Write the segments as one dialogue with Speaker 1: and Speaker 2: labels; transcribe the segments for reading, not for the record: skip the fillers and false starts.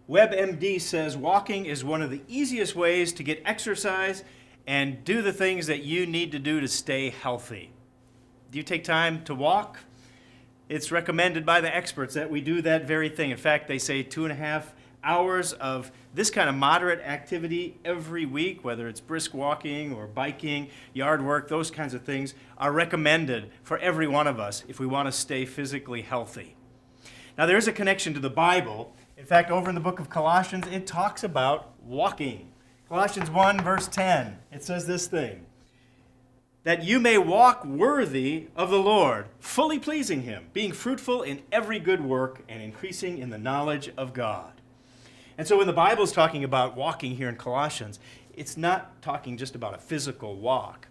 Speaker 1: WebMD says walking is one of the easiest ways to get exercise and do the things that you need to do to stay healthy. Do you take time to walk? It's recommended by the experts that we do that very thing. In fact, they say 2.5 hours of this kind of moderate activity every week, whether it's brisk walking or biking, yard work, those kinds of things, are recommended for every one of us if we want to stay physically healthy. Now, there is a connection to the Bible. In fact, over in the book of Colossians, it talks about walking. Colossians 1, verse 10, it says this thing, that you may walk worthy of the Lord, fully pleasing Him, being fruitful in every good work and increasing in the knowledge of God. And so when the Bible is talking about walking here in Colossians, it's not talking just about a physical walk,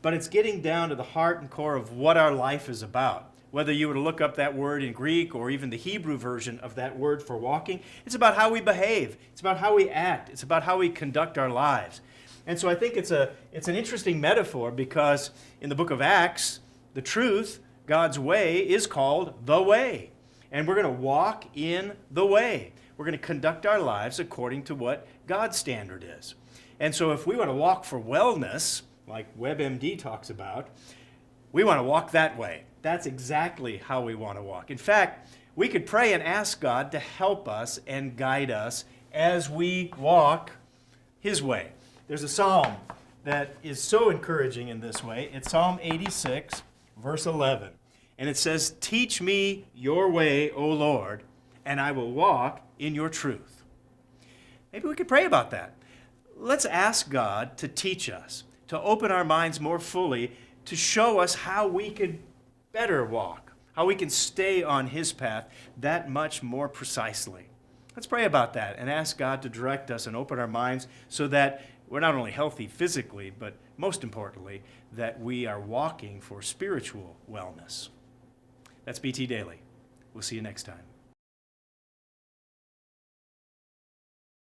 Speaker 1: but it's getting down to the heart and core of what our life is about. Whether you were to look up that word in Greek or even the Hebrew version of that word for walking, it's about how we behave. It's about how we act. It's about how we conduct our lives. And so I think it's an interesting metaphor because in the book of Acts, the truth, God's way, is called the way. And we're going to walk in the way. We're going to conduct our lives according to what God's standard is. And so if we want to walk for wellness, like WebMD talks about, we want to walk that way. That's exactly how we want to walk. In fact, we could pray and ask God to help us and guide us as we walk His way. There's a psalm that is so encouraging in this way. It's Psalm 86, verse 11. And it says, "Teach me your way, O Lord, and I will walk in your truth." Maybe we could pray about that. Let's ask God to teach us, to open our minds more fully, to show us how we could better walk, how we can stay on His path that much more precisely. Let's pray about that and ask God to direct us and open our minds so that we're not only healthy physically, but most importantly, that we are walking for spiritual wellness. That's BT Daily. We'll see you next time.